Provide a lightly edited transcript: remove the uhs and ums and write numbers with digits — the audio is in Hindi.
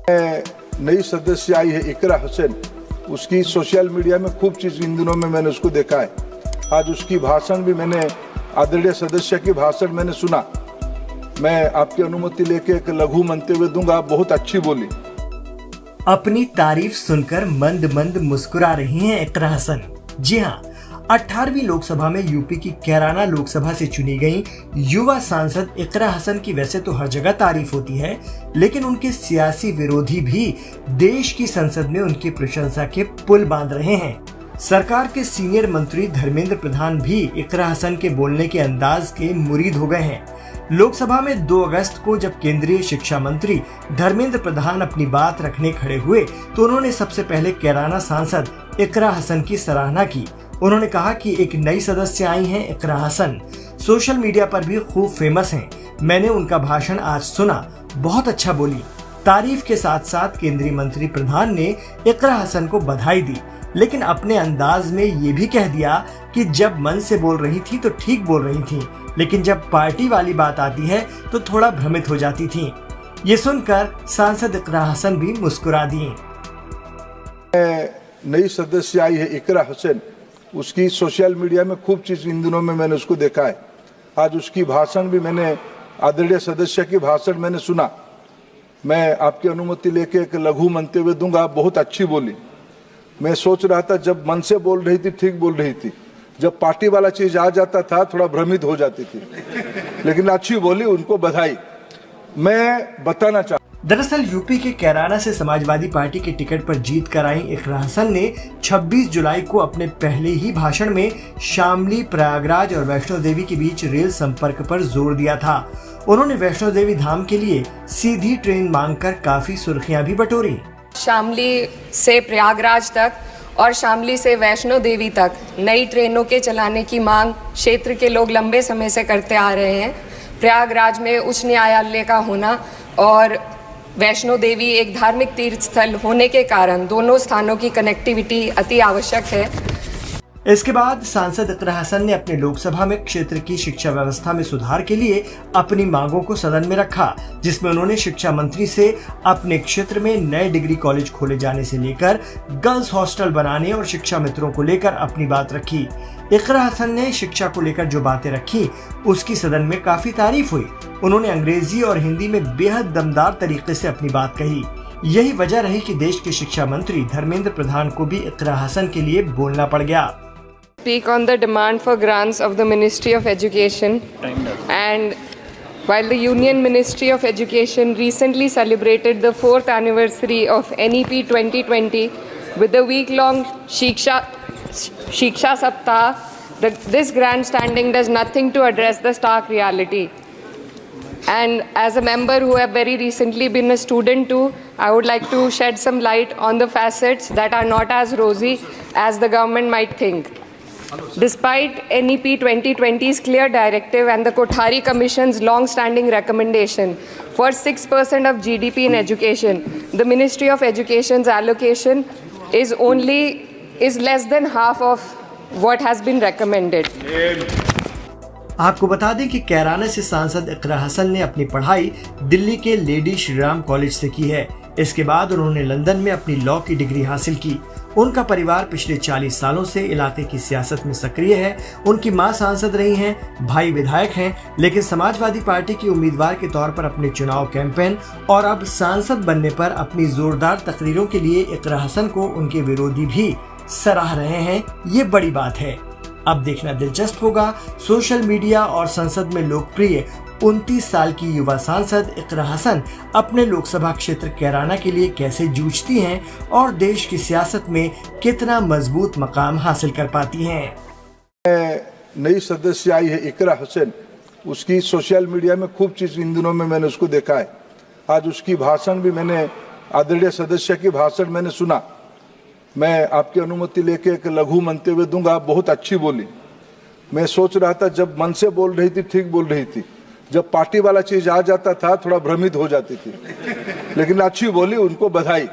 नई सदस्य आई है इकरा हुसैन, उसकी सोशल मीडिया में खूब चीज़ इन दिनों में मैंने उसको देखा है। आज उसकी भाषण भी मैंने, आदरणीय सदस्य की भाषण मैंने सुना। मैं आपकी अनुमति लेके एक लघु मंतव्य दूंगा। बहुत अच्छी बोली। अपनी तारीफ सुनकर मंद मंद मुस्कुरा रही हैं इकरा हसन। जी हाँ, 18वीं लोकसभा में यूपी की कैराना लोकसभा से चुनी गई युवा सांसद इकरा हसन की वैसे तो हर जगह तारीफ होती है, लेकिन उनके सियासी विरोधी भी देश की संसद में उनकी प्रशंसा के पुल बांध रहे हैं। सरकार के सीनियर मंत्री धर्मेंद्र प्रधान भी इकरा हसन के बोलने के अंदाज के मुरीद हो गए हैं। लोकसभा में 2 अगस्त को जब केंद्रीय शिक्षा मंत्री धर्मेंद्र प्रधान अपनी बात रखने खड़े हुए तो उन्होंने सबसे पहले कैराना सांसद इकरा हसन की सराहना की। उन्होंने कहा कि एक नई सदस्य आई हैं इकरा हसन, सोशल मीडिया पर भी खूब फेमस हैं। मैंने उनका भाषण आज सुना, बहुत अच्छा बोली। तारीफ के साथ साथ केंद्रीय मंत्री प्रधान ने इकरा हसन को बधाई दी, लेकिन अपने अंदाज में ये भी कह दिया कि जब मन से बोल रही थी तो ठीक बोल रही थी, लेकिन जब पार्टी वाली बात आती है तो थोड़ा भ्रमित हो जाती थी। ये सुनकर सांसद इकरा हसन भी मुस्कुरा दिए। नई सदस्य आई है इकरा हुसैन, उसकी सोशल मीडिया में खूब चीज़ इन दिनों में मैंने उसको देखा है। आज उसकी भाषण भी मैंने, आदरणीय सदस्य की भाषण मैंने सुना। मैं आपकी अनुमति लेके एक लघु मंतव्य दूंगा। बहुत अच्छी बोली। मैं सोच रहा था जब मन से बोल रही थी ठीक बोल रही थी, जब पार्टी वाला चीज आ जाता था थोड़ा भ्रमित हो जाती थी, लेकिन अच्छी बोली, उनको बधाई। मैं बताना चाहता, दरअसल यूपी के कैराना से समाजवादी पार्टी के टिकट पर जीत कर आई इकरा हसन ने 26 जुलाई को अपने पहले ही भाषण में शामली, प्रयागराज और वैष्णो देवी के बीच रेल संपर्क पर जोर दिया था। उन्होंने वैष्णो देवी धाम के लिए सीधी ट्रेन मांगकर काफी सुर्खियां भी बटोरी। शामली से प्रयागराज तक और शामली से वैष्णो देवी तक नई ट्रेनों के चलाने की मांग क्षेत्र के लोग लंबे समय से करते आ रहे हैं। प्रयागराज में उच्च न्यायालय का होना और वैष्णो देवी एक धार्मिक तीर्थ स्थल होने के कारण दोनों स्थानों की कनेक्टिविटी अति आवश्यक है। इसके बाद सांसद इकरा हसन ने अपने लोकसभा में क्षेत्र की शिक्षा व्यवस्था में सुधार के लिए अपनी मांगों को सदन में रखा, जिसमें उन्होंने शिक्षा मंत्री से अपने क्षेत्र में नए डिग्री कॉलेज खोले जाने से लेकर गर्ल्स हॉस्टल बनाने और शिक्षा मित्रों को लेकर अपनी बात रखी। इकरा हसन ने शिक्षा को लेकर जो बातें रखी उसकी सदन में काफी तारीफ हुई। उन्होंने अंग्रेजी और हिंदी में बेहद दमदार तरीके से अपनी बात कही। यही वजह रही कि देश के शिक्षा मंत्री धर्मेंद्र प्रधान को भी इकरा हसन के लिए बोलना पड़ गया। Speak on the demand for grants of the Ministry of Education, and while the Union Ministry of Education recently celebrated the 4th anniversary of NEP 2020 with the week-long Shiksha Saptah, this grandstanding does nothing to address the stark reality. And as a member who have very recently been a student too, I would like to shed some light on the facets that are not as rosy as the government might think. Despite NEP 2020's clear directive and the Kothari Commission's long-standing recommendation for 6% of GDP in education, the Ministry of Education's allocation is less than half of what has been recommended. आपको बता दें कि कैराना से सांसद इकरा हसन ने अपनी पढ़ाई दिल्ली के लेडी श्रीराम कॉलेज से की है। इसके बाद उन्होंने लंदन में अपनी लॉ की डिग्री हासिल की। उनका परिवार पिछले 40 सालों से इलाके की सियासत में सक्रिय है। उनकी मां सांसद रही हैं, भाई विधायक हैं, लेकिन समाजवादी पार्टी की उम्मीदवार के तौर पर अपने चुनाव कैंपेन और अब सांसद बनने पर अपनी जोरदार तकरीरों के लिए इकरा हसन को उनके विरोधी भी सराह रहे हैं। ये बड़ी बात है। अब देखना दिलचस्प होगा सोशल मीडिया और संसद में लोकप्रिय 29 साल की युवा सांसद इकरा हसन अपने लोकसभा क्षेत्र कैराना के लिए कैसे जूझती हैं और देश की सियासत में कितना मजबूत मकाम हासिल कर पाती हैं। नई सदस्य आई है इकरा हुसैन, उसकी सोशल मीडिया में खूब चीज इन दिनों में मैंने उसको देखा है। आज उसकी भाषण भी मैंने, आदरणीय सदस्य की भाषण मैंने सुना। मैं आपकी अनुमति लेके एक लघु मंतव्य दूंगा। बहुत अच्छी बोली। मैं सोच रहा था जब मन से बोल रही थी ठीक बोल रही थी, जब पार्टी वाला चीज आ जाता था थोड़ा भ्रमित हो जाती थी, लेकिन अच्छी बोली, उनको बधाई।